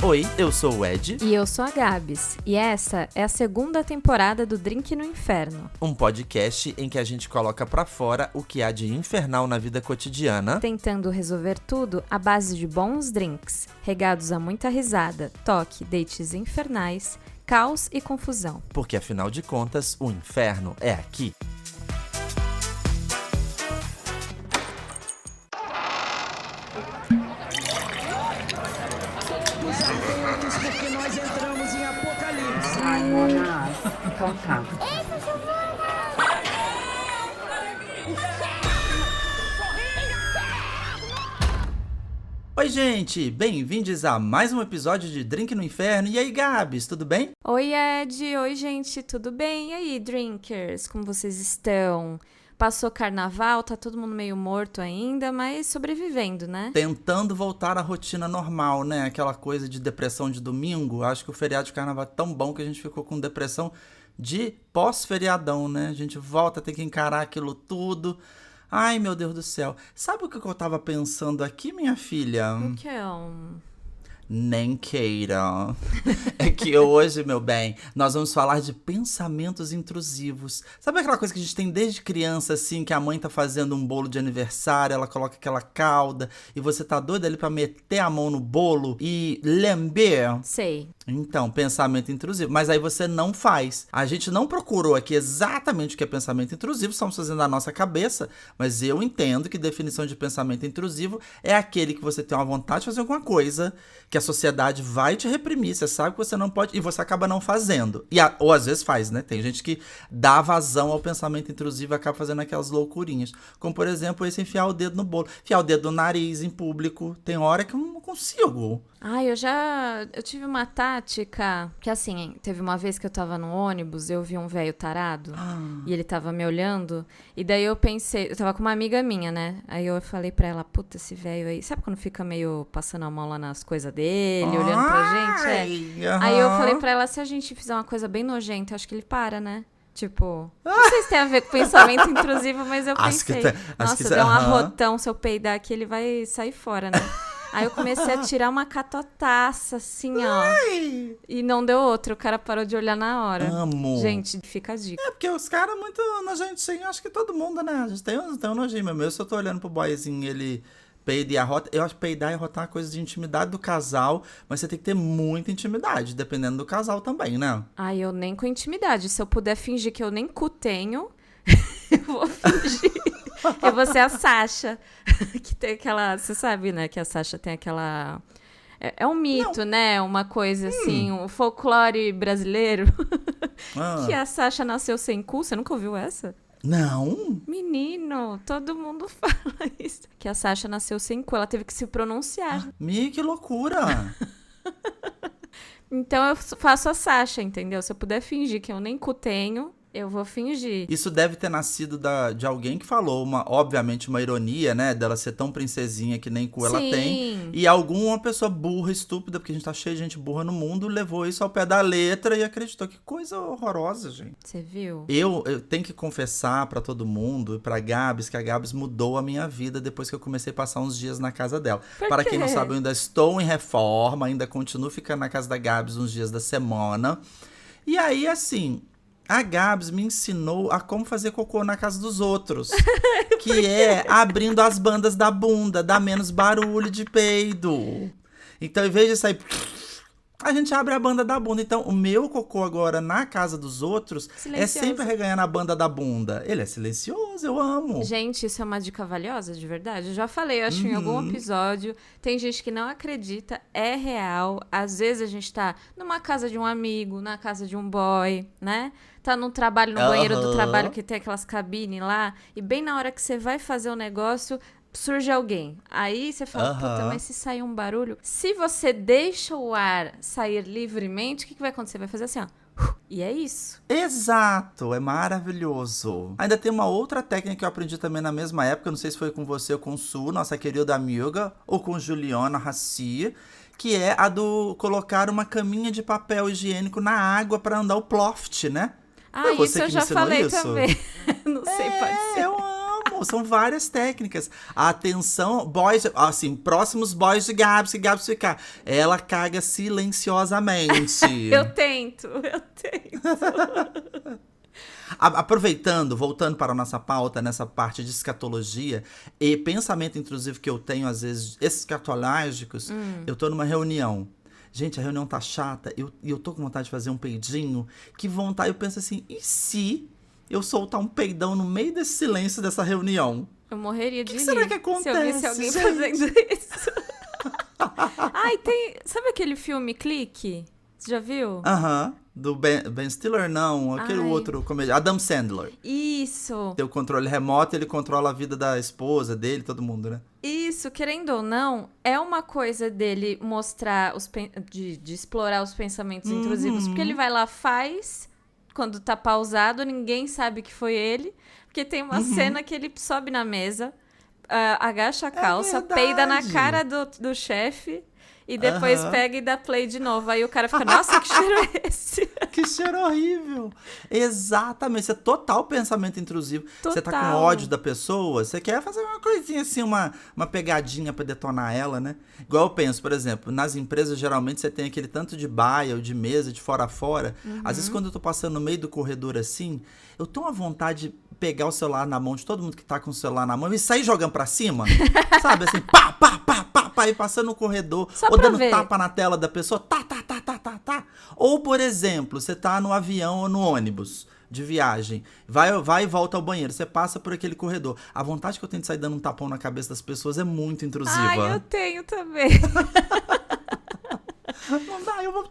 Oi, eu sou o Ed. E eu sou a Gabs. E essa é a segunda temporada do Drink no Inferno. Um podcast em que a gente coloca pra fora o que há de infernal na vida cotidiana. Tentando resolver tudo à base de bons drinks, regados a muita risada, toque, dates infernais, caos e confusão. Porque afinal de contas, o inferno é aqui. Porque nós entramos em Apocalipse. Ai, Mona, então tá. Oi, gente! Bem-vindos a mais um episódio de Drink no Inferno. E aí, Gabs, tudo bem? Oi, Ed. Oi, gente. Tudo bem? E aí, drinkers? Como vocês estão? Passou carnaval, tá todo mundo meio morto ainda, mas sobrevivendo, né? Tentando voltar à rotina normal, né? Aquela coisa de depressão de domingo. Acho que o feriado de carnaval é tão bom que a gente ficou com depressão de pós-feriadão, né? A gente volta a ter que encarar aquilo tudo. Ai, meu Deus do céu. Sabe o que eu tava pensando aqui, minha filha? O que é Nem queira. É que hoje, meu bem, nós vamos falar de pensamentos intrusivos. Sabe aquela coisa que a gente tem desde criança, assim, que a mãe tá fazendo um bolo de aniversário, ela coloca aquela calda e você tá doido ali pra meter a mão no bolo e lamber? Sei. Então, pensamento intrusivo. Mas aí você não faz. A gente não procurou aqui exatamente o que é pensamento intrusivo, estamos fazendo a nossa cabeça, mas eu entendo que definição de pensamento intrusivo é aquele que você tem uma vontade de fazer alguma coisa, que a sociedade vai te reprimir, você sabe que você não pode, e você acaba não fazendo. Ou às vezes faz, né? Tem gente que dá vazão ao pensamento intrusivo e acaba fazendo aquelas loucurinhas. Como, por exemplo, esse enfiar o dedo no bolo. Enfiar o dedo no nariz em público. Tem hora que eu não consigo. Eu tive uma tática, que assim, teve uma vez que eu tava no ônibus, eu vi um velho tarado, e ele tava me olhando, e daí eu pensei, eu tava com uma amiga minha, né, aí eu falei pra ela, puta, esse velho aí, sabe quando fica meio passando a mão lá nas coisas dele, olhando pra gente? Aí eu falei pra ela, se a gente fizer uma coisa bem nojenta, eu acho que ele para, né? Tipo, não sei se tem a ver com pensamento intrusivo, mas eu pensei, nossa, deu um arrotão, se eu peidar aqui, ele vai sair fora, né? Aí eu comecei a tirar uma catotaça, assim, ó. Ai. E não deu outra, o cara parou de olhar na hora. Amo. Gente, fica a dica. É porque os caras muito nojentos, sim. Acho que todo mundo, né? A gente tem um nojinho mesmo. Eu, se eu tô olhando pro boyzinho, ele peida e arrota. Eu acho que peidar e arrotar é uma coisa de intimidade do casal, mas você tem que ter muita intimidade, dependendo do casal também, né? Ai, eu nem com intimidade. Se eu puder fingir que eu nem cu tenho, eu vou fingir. Eu vou ser a Sasha, que tem aquela... Você sabe, né, que a Sasha tem aquela... É um mito, né? Uma coisa assim, um folclore brasileiro. Que a Sasha nasceu sem cu. Você nunca ouviu essa? Não? Menino, todo mundo fala isso. Que a Sasha nasceu sem cu, ela teve que se pronunciar. Que loucura! Então eu faço a Sasha, entendeu? Se eu puder fingir que eu nem cu tenho... Eu vou fingir. Isso deve ter nascido de alguém que falou, obviamente, uma ironia, né? Dela ser tão princesinha que nem cu ela tem. E alguma pessoa burra, estúpida, porque a gente tá cheio de gente burra no mundo, levou isso ao pé da letra e acreditou. Que coisa horrorosa, gente. Você viu? Eu tenho que confessar pra todo mundo e pra Gabs que a Gabs mudou a minha vida depois que eu comecei a passar uns dias na casa dela. Para quem não sabe, eu ainda estou em reforma, ainda continuo ficando na casa da Gabs uns dias da semana. E aí, assim... A Gabs me ensinou a como fazer cocô na casa dos outros. Que é abrindo as bandas da bunda, dá menos barulho de peido. Então, em vez de sair... A gente abre a banda da bunda. Então, o meu cocô agora na casa dos outros é sempre arreganhando a banda da bunda. Ele é silencioso, eu amo. Gente, isso é uma dica valiosa, de verdade. Eu já falei, acho em algum episódio. Tem gente que não acredita, é real. Às vezes a gente tá numa casa de um amigo, na casa de um boy, né? Tá num trabalho, no banheiro do trabalho que tem aquelas cabines lá. E bem na hora que você vai fazer o negócio... Surge alguém. Aí você fala, puta, mas se sair um barulho... Se você deixa o ar sair livremente, o que vai acontecer? Vai fazer assim, ó. E é isso. Exato, é maravilhoso. Ainda tem uma outra técnica que eu aprendi também na mesma época, não sei se foi com você ou com Su, nossa querida amiga, ou com Juliana Rassi, que é a do colocar uma caminha de papel higiênico na água para andar o ploft, né? Isso eu já falei também. Não sei, pode ser. Eu amo. Não, são várias técnicas. Atenção, boys, assim, próximos boys de Gabs, que Gabs ficar. Ela caga silenciosamente. Eu tento. Aproveitando, voltando para a nossa pauta, nessa parte de escatologia e pensamento intrusivo que eu tenho, às vezes, escatológicos, eu tô numa reunião. Gente, a reunião tá chata, e eu tô com vontade de fazer um peidinho. Que vontade, eu penso assim, e se eu soltar um peidão no meio desse silêncio dessa reunião? Eu morreria de Que rir será que acontece, se eu visse alguém gente? fazendo isso. Ai, sabe aquele filme Clique? Você já viu? Aham. Do Ben Stiller, não. Aquele Ai. outro comediante. Adam Sandler. Isso. Tem o controle remoto, ele controla a vida da esposa dele, todo mundo, né? Isso, querendo ou não, é uma coisa dele mostrar, de explorar os pensamentos intrusivos. Porque ele vai lá, faz, quando tá pausado, ninguém sabe que foi ele. Porque tem uma cena que ele sobe na mesa, agacha a calça, peida na cara do chefe. E depois pega e dá play de novo. Aí o cara fica, nossa, que cheiro é esse? Que cheiro horrível. Exatamente. Isso é total pensamento intrusivo. Você tá com Total. ódio da pessoa, você quer fazer uma coisinha assim, uma pegadinha pra detonar ela, né? Igual eu penso, por exemplo, nas empresas, geralmente você tem aquele tanto de baia ou de mesa, de fora a fora. Às vezes, quando eu tô passando no meio do corredor assim, eu tenho uma vontade de pegar o celular na mão de todo mundo que tá com o celular na mão e sair jogando pra cima. Sabe, assim, pá, pá, pá, pá, pá, e passando no corredor. Só Ou pra dando ver. tapa na tela da pessoa, tá. Ou, por exemplo, você tá no avião ou no ônibus de viagem, vai e volta ao banheiro, você passa por aquele corredor. A vontade que eu tenho de sair dando um tapão na cabeça das pessoas é muito intrusiva. Ai, eu tenho também. Não dá, eu vou...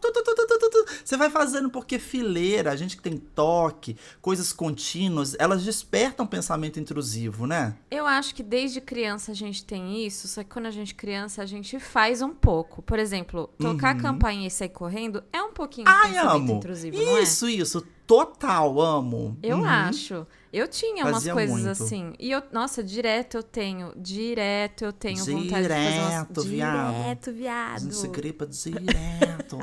Você vai fazendo porque fileira, a gente que tem toque, coisas contínuas, elas despertam pensamento intrusivo, né? Eu acho que desde criança a gente tem isso, só que quando a gente é criança a gente faz um pouco. Por exemplo, tocar a campainha e sair correndo é um pouquinho de Ai, pensamento amo. intrusivo, não é? Isso, total, amo. Eu acho. Eu tinha umas Fazia coisas muito. assim. E nossa, direto eu tenho vontade de fazer Direto, umas... viado. Direto, A viado. gente se gripa direto.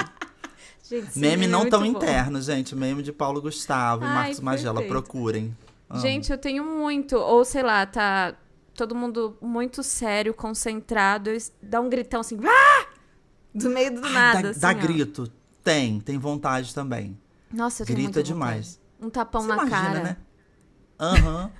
Gente, esse Meme é não muito tão bom. interno, gente. Meme de Paulo Gustavo e Ai, Marcos Magela. perfeito. Procurem. Amo. Gente, eu tenho muito. Ou sei lá, tá todo mundo muito sério, concentrado, dá um gritão assim, "Ah!" do meio do nada. Dá assim, ó. grito. Tem vontade também. Nossa, eu tenho Grito muita é demais. vontade. Um tapão Você na imagina, cara. né? Aham.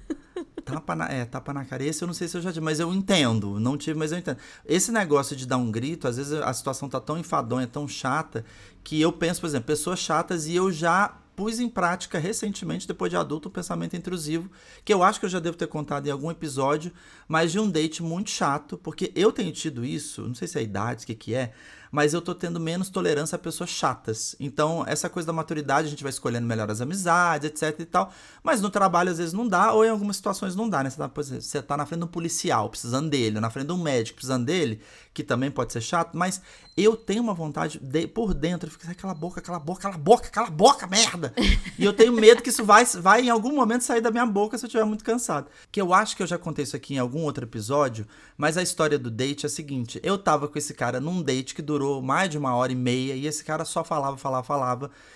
Tapa na cara. Esse eu não sei se eu já tive, mas eu entendo. Não tive, mas eu entendo. Esse negócio de dar um grito, às vezes a situação tá tão enfadonha, tão chata, que eu penso, por exemplo, pessoas chatas, e eu já pus em prática recentemente, depois de adulto, um pensamento intrusivo, que eu acho que eu já devo ter contado em algum episódio, mas de um date muito chato, porque eu tenho tido isso, não sei se é a idade, o que é, mas eu tô tendo menos tolerância a pessoas chatas. Então, essa coisa da maturidade, a gente vai escolhendo melhor as amizades, etc e tal. Mas no trabalho, às vezes, não dá, ou em algumas situações não dá, né? Você tá na frente de um policial, precisando dele, ou na frente de um médico, precisando dele, que também pode ser chato, mas eu tenho uma vontade, por dentro, eu fico assim, cala a boca, merda! E eu tenho medo que isso vai em algum momento sair da minha boca se eu estiver muito cansado. Que eu acho que eu já contei isso aqui em algum outro episódio, mas a história do date é a seguinte, eu tava com esse cara num date que durou mais de 1h30, e esse cara só falava,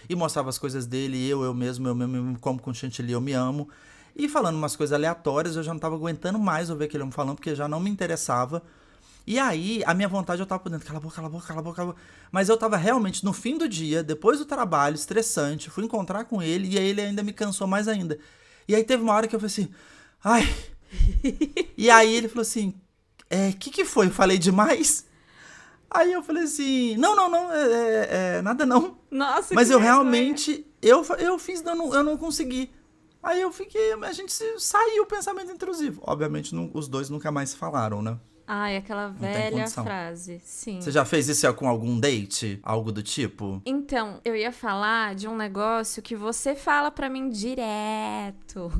e mostrava as coisas dele, eu mesmo me como com chantilly, eu me amo, e falando umas coisas aleatórias, eu já não tava aguentando mais ouvir aquele homem falando, porque já não me interessava. E aí, a minha vontade, eu tava por dentro, cala a boca. Mas eu tava realmente, no fim do dia, depois do trabalho, estressante, fui encontrar com ele, e aí ele ainda me cansou mais ainda. E aí teve uma hora que eu falei assim, ai... E aí ele falou assim, que foi? Eu falei demais? Aí eu falei assim, não, nada não. Nossa, Mas que eu vergonha. realmente, eu fiz, eu não consegui. Aí eu fiquei, a gente saiu o pensamento intrusivo. Obviamente, os dois nunca mais se falaram, né? Ai, aquela tem velha condição. frase, sim. Você já fez isso com algum date? Algo do tipo? Então, eu ia falar de um negócio que você fala pra mim direto.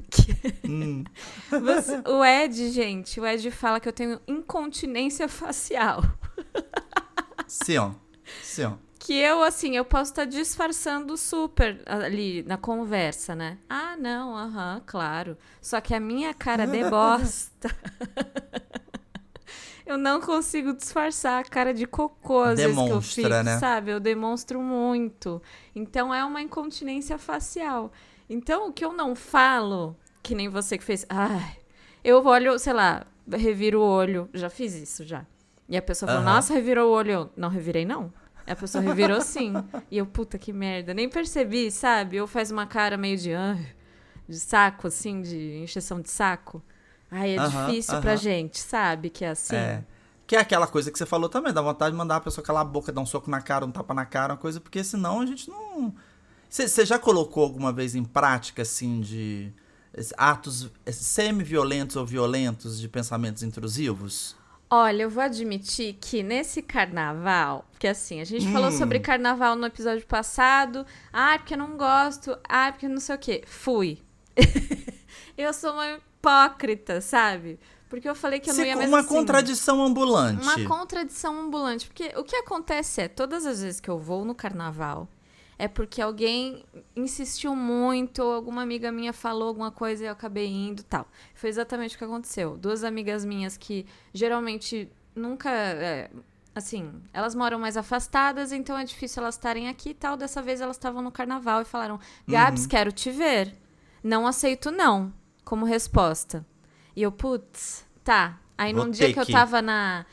O Ed fala que eu tenho incontinência facial. Sim, ó. Que eu, assim, eu posso estar disfarçando super ali na conversa, né? Ah, não, claro. Só que a minha cara de bosta... Eu não consigo disfarçar a cara de cocô às vezes que eu fico, né? sabe? Eu demonstro muito. Então, é uma incontinência facial. Então, o que eu não falo, que nem você que fez... Ai, Eu olho, sei lá, reviro o olho. Já fiz isso, já. E a pessoa falou, nossa, revirou o olho. Eu, não revirei, não. A pessoa revirou sim. E eu, puta, que merda. Nem percebi, sabe? Ou faz uma cara meio de saco, assim, de encheção de saco. Ai, é difícil pra gente, sabe? Que é assim. Que é aquela coisa que você falou também, dá vontade de mandar a pessoa calar a boca, dar um soco na cara, um tapa na cara, uma coisa, porque senão a gente não... Você já colocou alguma vez em prática, assim, de atos semi-violentos ou violentos de pensamentos intrusivos? Olha, eu vou admitir que nesse carnaval, porque assim, a gente falou sobre carnaval no episódio passado, porque eu não gosto, porque não sei o quê. Fui. Eu sou uma hipócrita, sabe? Porque eu falei que eu não ia mesmo uma assim. contradição ambulante. Uma contradição ambulante. Porque o que acontece todas as vezes que eu vou no carnaval, é porque alguém insistiu muito, ou alguma amiga minha falou alguma coisa e eu acabei indo e tal. Foi exatamente o que aconteceu. 2 amigas minhas que geralmente nunca... assim, elas moram mais afastadas, então é difícil elas estarem aqui e tal. Dessa vez elas estavam no carnaval e falaram, Gabs, quero te ver. Não aceito não, como resposta. E eu, putz, tá. Aí num dia que eu tava na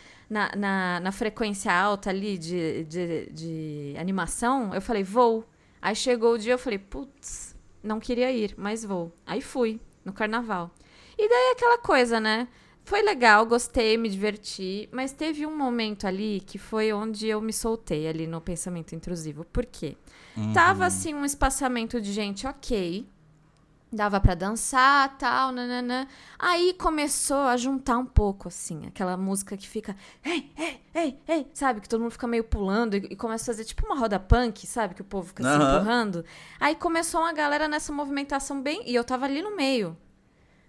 frequência alta ali de animação, eu falei, vou. Aí chegou o dia, eu falei, putz, não queria ir, mas vou. Aí fui, no carnaval. E daí aquela coisa, né? Foi legal, gostei, me diverti, mas teve um momento ali que foi onde eu me soltei ali no pensamento intrusivo. Por quê? Tava, assim, um espaçamento de gente ok, dava pra dançar, tal, nananã. Aí começou a juntar um pouco, assim, aquela música que fica... Ei, ei, ei, ei, sabe? Que todo mundo fica meio pulando e começa a fazer tipo uma roda punk, sabe? Que o povo fica se empurrando. Aí começou uma galera nessa movimentação bem... E eu tava ali no meio,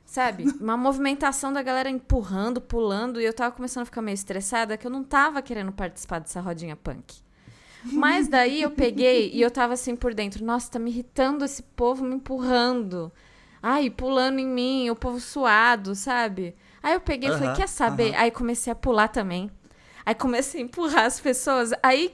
sabe? Uma movimentação da galera empurrando, pulando. E eu tava começando a ficar meio estressada, que eu não tava querendo participar dessa rodinha punk. Mas daí eu peguei e eu tava assim por dentro. Nossa, tá me irritando esse povo me empurrando. Ai, pulando em mim, o povo suado, sabe? Aí eu peguei e falei, quer saber? Aí comecei a pular também. Aí comecei a empurrar as pessoas. Aí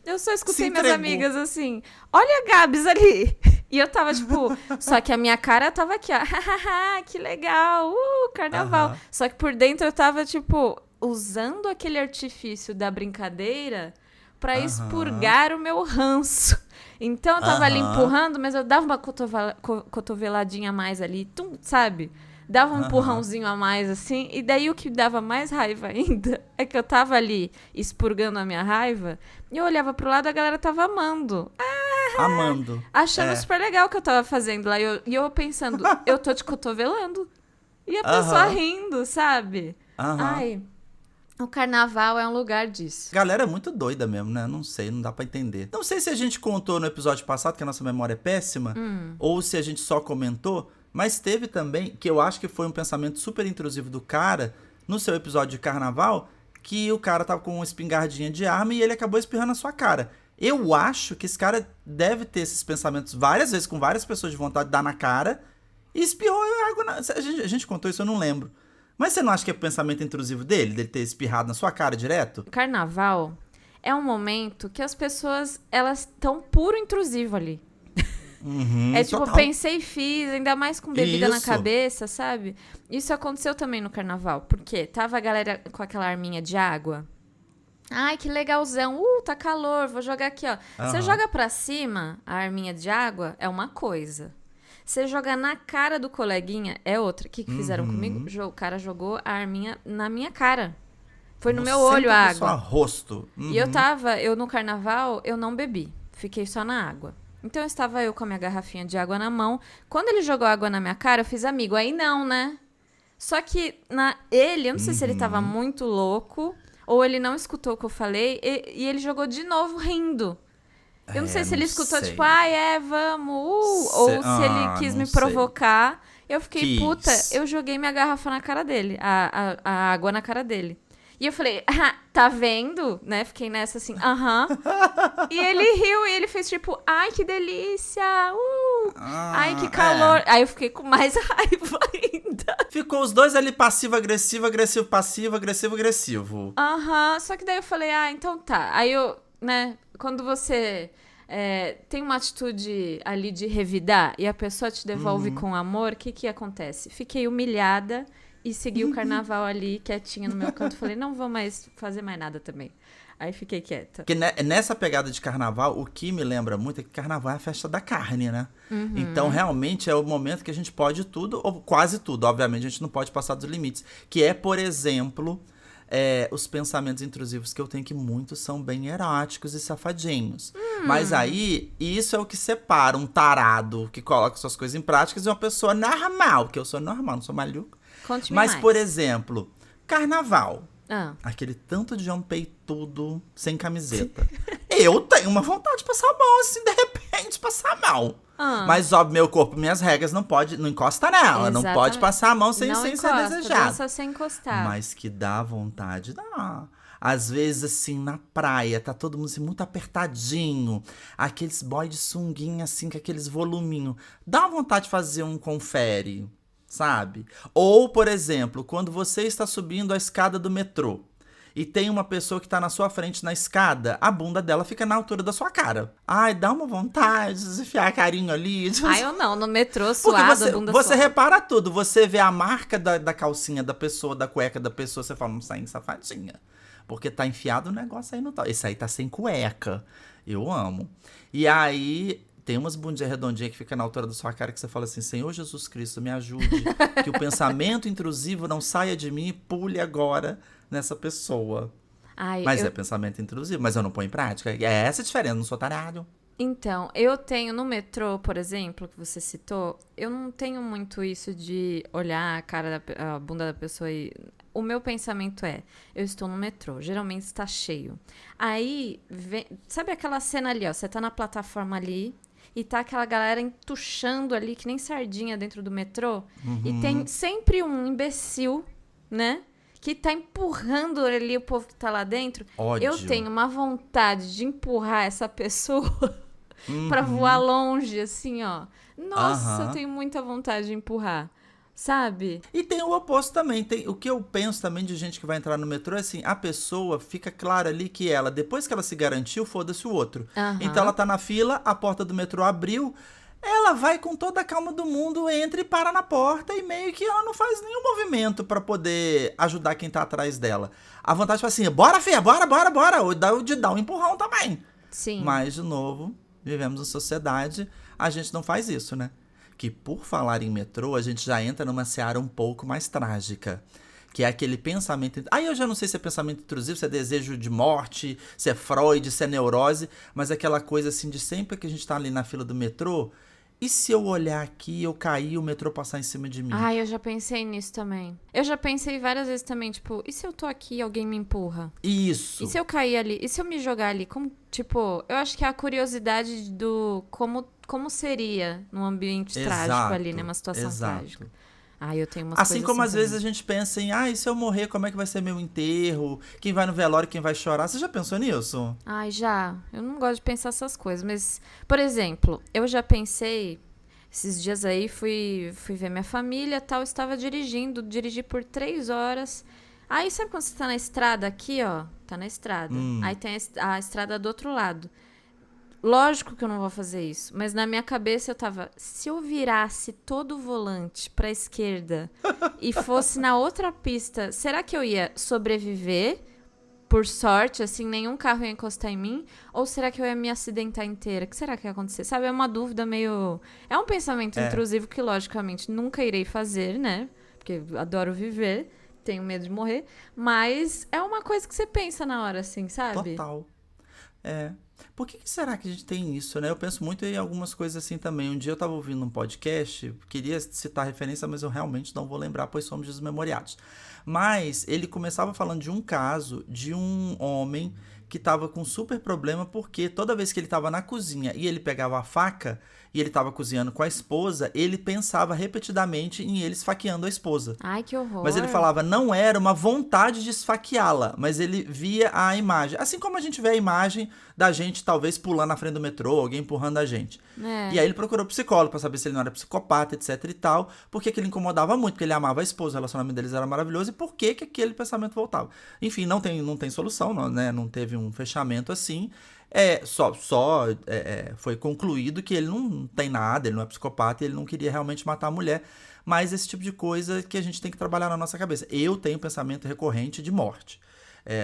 eu só escutei minhas amigas assim, olha a Gabs ali. E eu tava tipo, só que a minha cara tava aqui, ó. Que legal, carnaval. Só que por dentro eu tava tipo... usando aquele artifício da brincadeira pra expurgar o meu ranço. Então, eu tava ali empurrando, mas eu dava uma cotoveladinha a mais ali, sabe? Dava um empurrãozinho a mais, assim. E daí, o que dava mais raiva ainda é que eu tava ali expurgando a minha raiva e eu olhava pro lado e a galera tava amando. Amando. Achando super legal o que eu tava fazendo lá. E eu pensando, eu tô te cotovelando. E a pessoa rindo, sabe? Ai... O carnaval é um lugar disso. Galera é muito doida mesmo, né? Não sei, não dá pra entender. Não sei se a gente contou no episódio passado, que a nossa memória é péssima, ou se a gente só comentou, mas teve também, que eu acho que foi um pensamento super intrusivo do cara, no seu episódio de carnaval, que o cara tava com uma espingardinha de arma e ele acabou espirrando na sua cara. Eu acho que esse cara deve ter esses pensamentos várias vezes, com várias pessoas de vontade de dar na cara, e espirrou água na... A gente contou isso, eu não lembro. Mas você não acha que é o pensamento intrusivo dele ter espirrado na sua cara direto? Carnaval é um momento que as pessoas, elas estão puro intrusivo ali. É tipo, total. Pensei e fiz, ainda mais com bebida na Isso. cabeça, sabe? Isso aconteceu também no carnaval. Porque tava a galera com aquela arminha de água. Ai, que legalzão. Tá calor, vou jogar aqui, ó. Você joga pra cima a arminha de água, é uma coisa. Você jogar na cara do coleguinha é outra. O que fizeram comigo? O cara jogou a arminha na minha cara. Foi no meu olho a água. No seu rosto. E eu no carnaval, eu não bebi. Fiquei só na água. Então estava eu com a minha garrafinha de água na mão. Quando ele jogou água na minha cara, eu fiz amigo. Aí não, né? Só que eu não sei se ele tava muito louco ou ele não escutou o que eu falei e ele jogou de novo rindo. Eu não sei se ele escutou, sei. tipo, vamos, ou se ele quis me provocar. Eu fiquei, puta, eu joguei minha garrafa na cara dele, a água na cara dele. E eu falei, tá vendo? Né? Fiquei nessa assim, E ele riu e ele fez tipo, ai, que delícia, ai, que calor. Aí eu fiquei com mais raiva ainda. Ficou os dois ali passivo-agressivo, agressivo-passivo, agressivo-agressivo. Só que daí eu falei, então tá. Aí eu, né, quando você tem uma atitude ali de revidar e a pessoa te devolve com amor, o que acontece? Fiquei humilhada e segui o carnaval ali, quietinha no meu canto. Falei, não vou mais fazer mais nada também. Aí fiquei quieta. Porque nessa pegada de carnaval, o que me lembra muito é que carnaval é a festa da carne, né? Então, realmente, é o momento que a gente pode tudo, ou quase tudo. Obviamente, a gente não pode passar dos limites. Que é, por exemplo, os pensamentos intrusivos que eu tenho, que muitos são bem eróticos e safadinhos. Mas aí, isso é o que separa um tarado que coloca suas coisas em práticas de uma pessoa normal. Que eu sou normal, não sou maluco. Conte-me Mas, mais. por exemplo, carnaval. Ah. Aquele tanto de homem peitudo sem camiseta. Eu tenho uma vontade de passar mal, assim, de repente, passar mal. Mas, óbvio, meu corpo, minhas regras, não encosta nela. Exatamente. Não pode passar a mão sem ser desejado. Dança sem encostar. Mas que dá vontade, dá. Às vezes, assim, na praia, tá todo mundo assim, muito apertadinho. Aqueles boy de sunguinha, assim, com aqueles voluminhos. Dá vontade de fazer um confere, sabe? Ou, por exemplo, quando você está subindo a escada do metrô e tem uma pessoa que tá na sua frente na escada, a bunda dela fica na altura da sua cara. Ai, dá uma vontade de enfiar carinho ali. Ai, eu não, no metrô, Porque suado, bunda você suada. repara tudo. Você vê a marca da calcinha da pessoa, da cueca da pessoa, você fala, não sai safadinha. Porque tá enfiado o negócio aí no tal. Esse aí tá sem cueca. Eu amo. E aí, tem umas bundinhas redondinhas que fica na altura da sua cara que você fala assim, Senhor Jesus Cristo, me ajude. Que o pensamento intrusivo não saia de mim e pule agora nessa pessoa. Ai, Mas é pensamento intrusivo, mas eu não ponho em prática. É essa a diferença, não sou tarado. Então, eu tenho no metrô, por exemplo, que você citou, eu não tenho muito isso de olhar a cara, a bunda da pessoa e... O meu pensamento é, eu estou no metrô, geralmente está cheio. Aí, sabe aquela cena ali, ó, você tá na plataforma ali e tá aquela galera entuchando ali, que nem sardinha dentro do metrô, e tem sempre um imbecil, né? Que tá empurrando ali o povo que tá lá dentro. Ódio. Eu tenho uma vontade de empurrar essa pessoa pra voar longe, assim, ó. Nossa, eu tenho muita vontade de empurrar, sabe? E tem o oposto também. O que eu penso também de gente que vai entrar no metrô é assim, a pessoa fica clara ali que ela, depois que ela se garantiu, foda-se o outro. Então ela tá na fila, a porta do metrô abriu, ela vai com toda a calma do mundo, entra e para na porta e meio que ela não faz nenhum movimento pra poder ajudar quem tá atrás dela. A vontade é assim, bora, Fê, bora. Ou de dar um empurrão também. Sim. Mas, de novo, vivemos em sociedade, a gente não faz isso, né? Que por falar em metrô, a gente já entra numa seara um pouco mais trágica. Que é aquele pensamento... Aí eu já não sei se é pensamento intrusivo, se é desejo de morte, se é Freud, se é neurose, mas aquela coisa assim de sempre que a gente tá ali na fila do metrô, e se eu olhar aqui, eu cair e o metrô passar em cima de mim? Ai, eu já pensei nisso também. Eu já pensei várias vezes também, tipo, e se eu tô aqui e alguém me empurra? Isso. E se eu cair ali? E se eu me jogar ali? Como, tipo, eu acho que é a curiosidade do como seria num ambiente trágico ali, né? Uma situação trágica. Ai, eu tenho umas assim coisas como assim às vezes a também. gente pensa em, e se eu morrer, como é que vai ser meu enterro? Quem vai no velório, quem vai chorar? Você já pensou nisso? Ai, já. Eu não gosto de pensar essas coisas, mas, por exemplo, eu já pensei, esses dias aí fui ver minha família e tal, estava dirigi por 3 horas. Aí, sabe quando você tá na estrada aqui, ó? Tá na estrada. Aí tem a estrada do outro lado. Lógico que eu não vou fazer isso, mas na minha cabeça eu tava, se eu virasse todo o volante pra esquerda e fosse na outra pista, será que eu ia sobreviver? Por sorte, assim, nenhum carro ia encostar em mim? Ou será que eu ia me acidentar inteira? O que será que ia acontecer? Sabe, é uma dúvida meio... É um pensamento intrusivo que, logicamente, nunca irei fazer, né? Porque eu adoro viver, tenho medo de morrer. Mas é uma coisa que você pensa na hora, assim, sabe? Total. Por que será que a gente tem isso, né? Eu penso muito em algumas coisas assim também. Um dia eu tava ouvindo um podcast, queria citar referência, mas eu realmente não vou lembrar, pois somos desmemoriados. Mas ele começava falando de um caso de um homem que tava com super problema porque toda vez que ele tava na cozinha e ele pegava a faca e ele tava cozinhando com a esposa, ele pensava repetidamente em ele esfaqueando a esposa. Ai, que horror. Mas ele falava, não era uma vontade de esfaqueá-la, mas ele via a imagem. Assim como a gente vê a imagem da gente talvez pulando na frente do metrô, alguém empurrando a gente. E aí ele procurou psicólogo pra saber se ele não era psicopata, etc e tal, porque aquilo incomodava muito, porque ele amava a esposa, o relacionamento deles era maravilhoso, e por que aquele pensamento voltava. Enfim, não tem solução, não, né? Não teve um fechamento assim. Foi concluído que ele não tem nada, ele não é psicopata, ele não queria realmente matar a mulher. Mas esse tipo de coisa que a gente tem que trabalhar na nossa cabeça. Eu tenho pensamento recorrente de morte.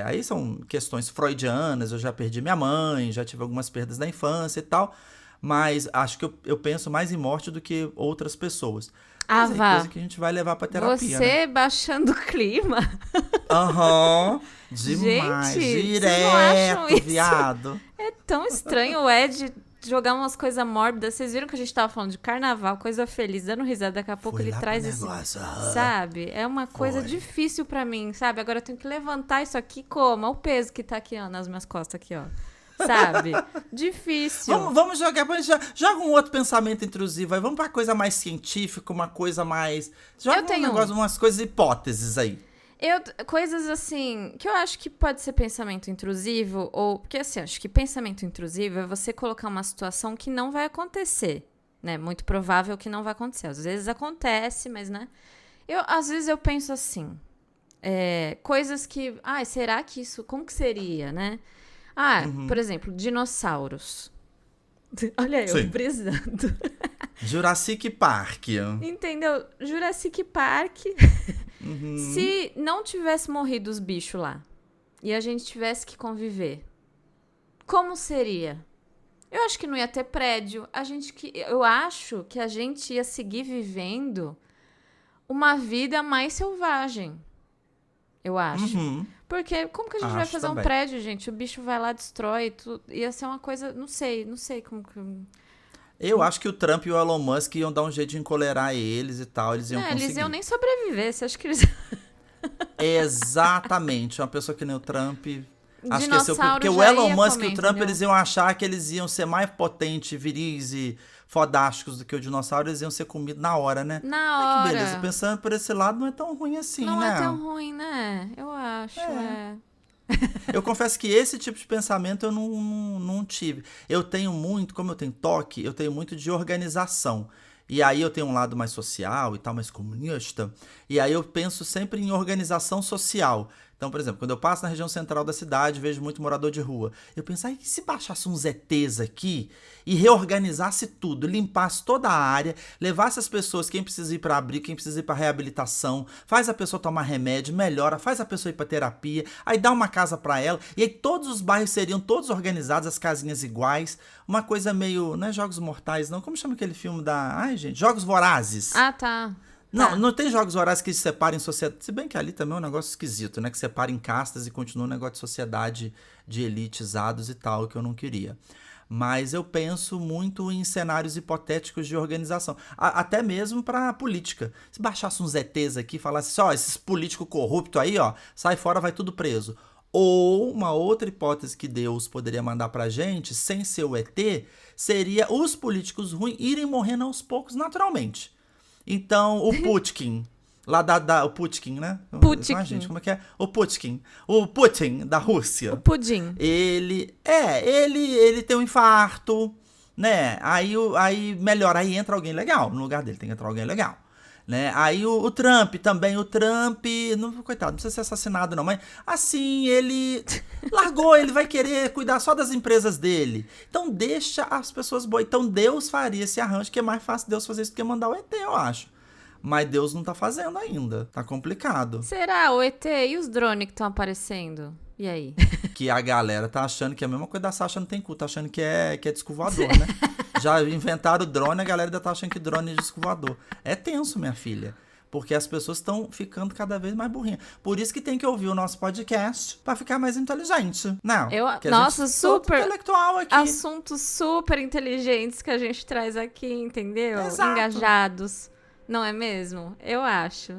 Aí são questões freudianas, eu já perdi minha mãe, já tive algumas perdas na infância e tal. Mas acho que eu penso mais em morte do que outras pessoas. Mas é coisa que a gente vai levar pra terapia, Você baixando o clima. Aham. Demais. Gente, direto, viado. É tão estranho o Ed jogar umas coisas mórbidas. Vocês viram que a gente tava falando de carnaval, coisa feliz, dando risada. Daqui a pouco ele traz esse... Sabe? É uma coisa difícil pra mim, sabe? Agora eu tenho que levantar isso aqui como? Olha o peso que tá aqui, ó, nas minhas costas aqui, ó. Sabe? Difícil. Vamos jogar. Joga um outro pensamento intrusivo aí. Vamos pra coisa mais científica, uma coisa mais... Joga umas coisas, hipóteses aí. Coisas assim, que eu acho que pode ser pensamento intrusivo, ou... Porque assim, acho que pensamento intrusivo é você colocar uma situação que não vai acontecer, né? Muito provável que não vai acontecer. Às vezes acontece, mas, né? Às vezes eu penso assim, coisas que... será que isso... Como que seria, né? Por exemplo, dinossauros. Olha eu brisando. Jurassic Park. Entendeu? Jurassic Park. Se não tivesse morrido os bichos lá e a gente tivesse que conviver, como seria? Eu acho que não ia ter prédio. Eu acho que a gente ia seguir vivendo uma vida mais selvagem. Eu acho. Porque como que a gente vai fazer um prédio, gente? O bicho vai lá, destrói tudo. Ia ser uma coisa... Não sei como que... Eu acho que o Trump e o Elon Musk iam dar um jeito de encolerar eles e tal. Eles iam conseguir. Eles iam nem sobreviver. Você acha que eles... Exatamente. Uma pessoa que nem o Trump... Acho que ia ser porque o Elon Musk e o Trump, eles iam achar que eles iam ser mais potentes, viris e fodásticos do que o dinossauro. Eles iam ser comidos na hora, né? Na hora. Que beleza. Pensando por esse lado, não é tão ruim assim, né? Não é tão ruim, né? Eu acho, Eu confesso que esse tipo de pensamento eu não tive. Eu tenho muito, como eu tenho toque, eu tenho muito de organização. E aí eu tenho um lado mais social e tal, mais comunista. E aí eu penso sempre em organização social. Então, por exemplo, quando eu passo na região central da cidade, vejo muito morador de rua. Eu penso, e se baixasse uns ETs aqui e reorganizasse tudo, limpasse toda a área, levasse as pessoas, quem precisa ir para abrigo, quem precisa ir para reabilitação, faz a pessoa tomar remédio, melhora, faz a pessoa ir para terapia, aí dá uma casa para ela, e aí todos os bairros seriam todos organizados, as casinhas iguais, uma coisa meio, não é Jogos Mortais não, como chama aquele filme Jogos Vorazes. Ah, tá. Não tem Jogos Vorazes que se separam em sociedade. Se bem que ali também é um negócio esquisito, né? Que separa em castas e continua um negócio de sociedade de elitizados e tal, que eu não queria. Mas eu penso muito em cenários hipotéticos de organização. Até mesmo pra política. Se baixasse uns ETs aqui e falasse esses políticos corruptos aí, sai fora, vai tudo preso. Ou uma outra hipótese que Deus poderia mandar pra gente, sem ser o ET, seria os políticos ruins irem morrendo aos poucos naturalmente. Então, o Putin, o Putin, né? Putin. Gente, como é que é? O Putin, da Rússia. O Pudim. Ele tem um infarto, né? Aí melhora, aí entra alguém legal no lugar dele, tem que entrar alguém legal. Né? Aí o Trump também, coitado, não precisa ser assassinado não, mas assim, ele largou, ele vai querer cuidar só das empresas dele. Então deixa as pessoas boas. Então Deus faria esse arranjo, que é mais fácil Deus fazer isso do que mandar o ET, eu acho. Mas Deus não tá fazendo ainda, tá complicado. Será? O ET e os drones que estão aparecendo? E aí? Que a galera tá achando que é a mesma coisa da Sasha não tem cu, tá achando que é disco voador, né? Já inventaram o drone, a galera ainda tá achando que drone é disco voador. É tenso, minha filha. Porque as pessoas estão ficando cada vez mais burrinhas. Por isso que tem que ouvir o nosso podcast pra ficar mais inteligente. Não. Nossa, super intelectual aqui. Assuntos super inteligentes que a gente traz aqui, entendeu? Exato. Engajados. Não é mesmo? Eu acho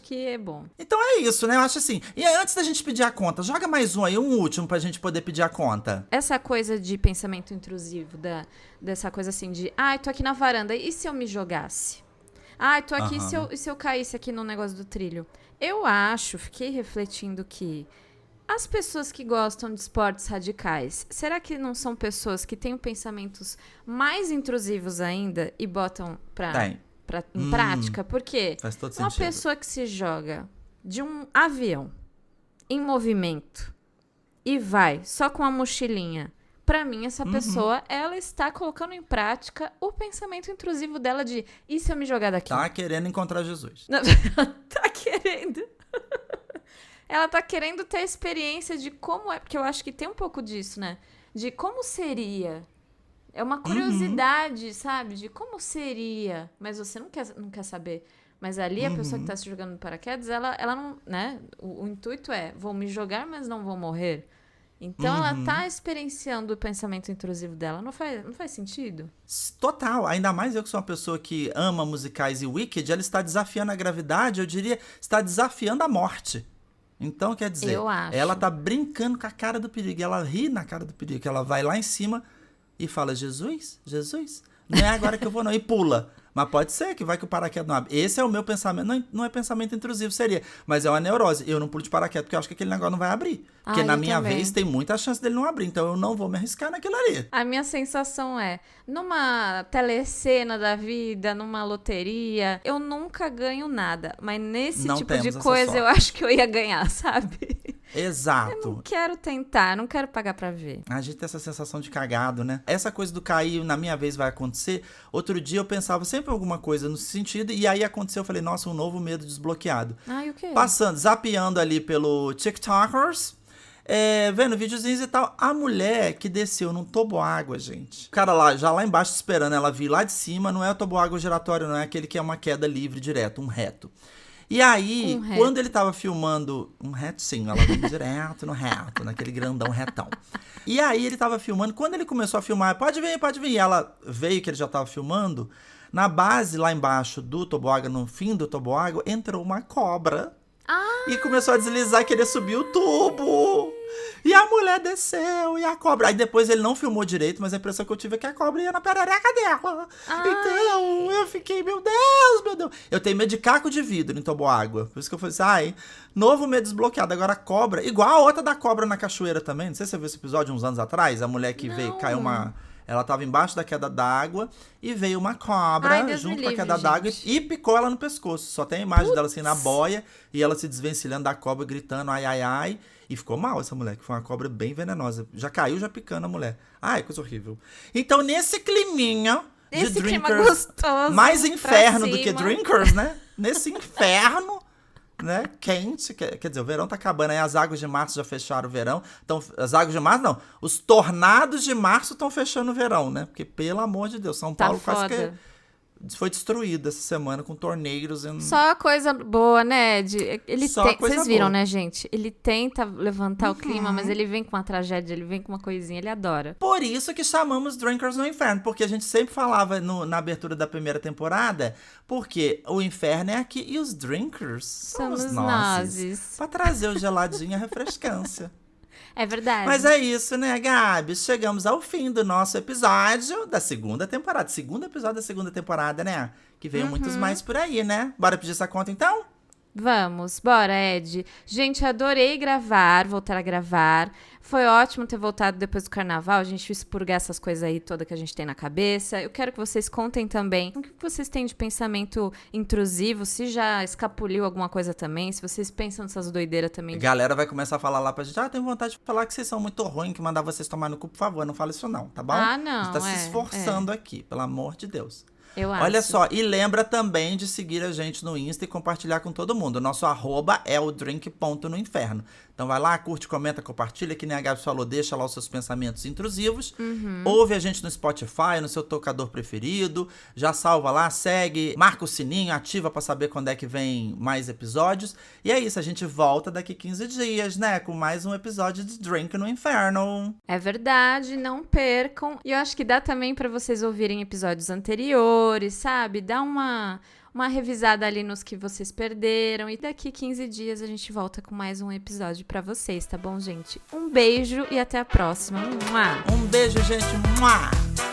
que é bom. Então é isso, né? Eu acho assim. E antes da gente pedir a conta, joga mais um aí, um último pra gente poder pedir a conta. Essa coisa de pensamento intrusivo, dessa coisa assim de, tô aqui na varanda, e se eu me jogasse? Tô aqui, e se eu caísse aqui no negócio do trilho? Eu fiquei refletindo que as pessoas que gostam de esportes radicais, será que não são pessoas que têm pensamentos mais intrusivos ainda e botam em prática? Porque faz todo uma sentido. pessoa que se joga de um avião em movimento e vai só com a mochilinha Pra mim, essa pessoa, ela está colocando em prática o pensamento intrusivo dela de, e se eu me jogar daqui? Tá querendo encontrar Jesus. Não, tá querendo. Ela tá querendo ter a experiência de como é, porque eu acho que tem um pouco disso, né? De como seria. É uma curiosidade, sabe? De como seria. Mas você não quer saber. Mas ali a pessoa que tá se jogando no paraquedas, ela não, né? O intuito é, vou me jogar, mas não vou morrer. Então ela tá experienciando o pensamento intrusivo dela. Não faz sentido? Total. Ainda mais eu que sou uma pessoa que ama musicais e Wicked, ela está desafiando a gravidade, eu diria, está desafiando a morte. Então, quer dizer, Eu acho. ela tá brincando com a cara do perigo. Ela ri na cara do perigo. Ela vai lá em cima e fala, Jesus, não é agora que eu vou não. E pula. Mas pode ser que vai que o paraquedas não abre. Esse é o meu pensamento. Não é pensamento intrusivo, seria. Mas é uma neurose. Eu não pulo de paraquedas porque eu acho que aquele negócio não vai abrir. Porque na minha vez tem muita chance dele não abrir. Então eu não vou me arriscar naquilo ali. A minha sensação é, numa telecena da vida, numa loteria, eu nunca ganho nada. Mas nesse Não tipo temos de essa coisa, sorte. eu acho que eu ia ganhar, sabe? Exato. Eu não quero tentar, não quero pagar pra ver. A gente tem essa sensação de cagado, né? Essa coisa do cair, na minha vez, vai acontecer. Outro dia eu pensava sempre alguma coisa no sentido, e aí aconteceu, eu falei, nossa, um novo medo desbloqueado. Ai, o quê? Passando, zapeando ali pelo TikTokers, vendo videozinhos e tal. A mulher que desceu num toboágua, gente. O cara lá embaixo esperando ela vir lá de cima, não é o toboágua giratório, não é aquele que é uma queda livre direto, um reto. E aí, quando ele tava filmando um retinho, ela veio direto no reto, naquele grandão retão. E aí ele tava filmando, quando ele começou a filmar, pode vir, e ela veio que ele já tava filmando, na base lá embaixo do toboágua, no fim do toboágua, entrou uma cobra. E começou a deslizar, querer subir o tubo. E a mulher desceu, e a cobra... Aí depois ele não filmou direito, mas a impressão que eu tive é que a cobra ia na perereca dela. Então, eu fiquei, meu Deus. Eu tenho medo de caco de vidro em toboágua. Por isso que eu falei assim, novo medo desbloqueado. Agora a cobra, igual a outra da cobra na cachoeira também. Não sei se você viu esse episódio uns anos atrás. A mulher que veio, caiu uma... Ela tava embaixo da queda d'água e veio uma cobra junto com a queda d'água e picou ela no pescoço. Só tem a imagem dela assim na boia e ela se desvencilhando da cobra, gritando ai, ai, ai. E ficou mal essa mulher, que foi uma cobra bem venenosa. Já caiu, já picando a mulher. Ai, coisa horrível. Então, nesse climinha de Esse clima drinkers, gostoso, mais inferno do pra que cima. drinkers, né? Nesse inferno... né? Quente, quer dizer, o verão tá acabando, aí as águas de março já fecharam o verão. Então, as águas de março não, os tornados de março estão fechando o verão, né? Porque, pelo amor de Deus, São Paulo quase que foi destruído essa semana com torneiros. Só coisa boa, né, Ed? Vocês viram, boa. né, gente? Ele tenta levantar o clima, mas ele vem com uma tragédia, ele vem com uma coisinha, ele adora. Por isso que chamamos Drinkers no Inferno, porque a gente sempre falava na abertura da primeira temporada, porque o inferno é aqui e os drinkers somos nós. Pra trazer o geladinho e a refrescância. É verdade. Mas é isso, né, Gabi? Chegamos ao fim do nosso episódio da segunda temporada. Segundo episódio da segunda temporada, né? Que veio muitos mais por aí, né? Bora pedir essa conta, então? Vamos, bora, Ed. Gente, adorei voltar a gravar. Foi ótimo ter voltado depois do carnaval, a gente expurgar essas coisas aí todas que a gente tem na cabeça. Eu quero que vocês contem também o que vocês têm de pensamento intrusivo, se já escapuliu alguma coisa também, se vocês pensam nessas doideiras também. A galera vai começar a falar lá pra gente, tenho vontade de falar que vocês são muito ruins, que mandar vocês tomar no cu, por favor, não fala isso não, tá bom? Não, a gente tá se esforçando aqui, pelo amor de Deus. Eu acho. Olha só, e lembra também de seguir a gente no Insta e compartilhar com todo mundo. O nosso @ é o drink.noinferno. Então vai lá, curte, comenta, compartilha, que nem a Gabi falou, deixa lá os seus pensamentos intrusivos. Ouve a gente no Spotify, no seu tocador preferido. Já salva lá, segue, marca o sininho, ativa pra saber quando é que vem mais episódios. E é isso, a gente volta daqui 15 dias, né? Com mais um episódio de Drink no Inferno. É verdade, não percam. E eu acho que dá também pra vocês ouvirem episódios anteriores, sabe? Dá uma revisada ali nos que vocês perderam. E daqui 15 dias a gente volta com mais um episódio pra vocês, tá bom, gente? Um beijo e até a próxima. Mua! Um beijo, gente. Mua!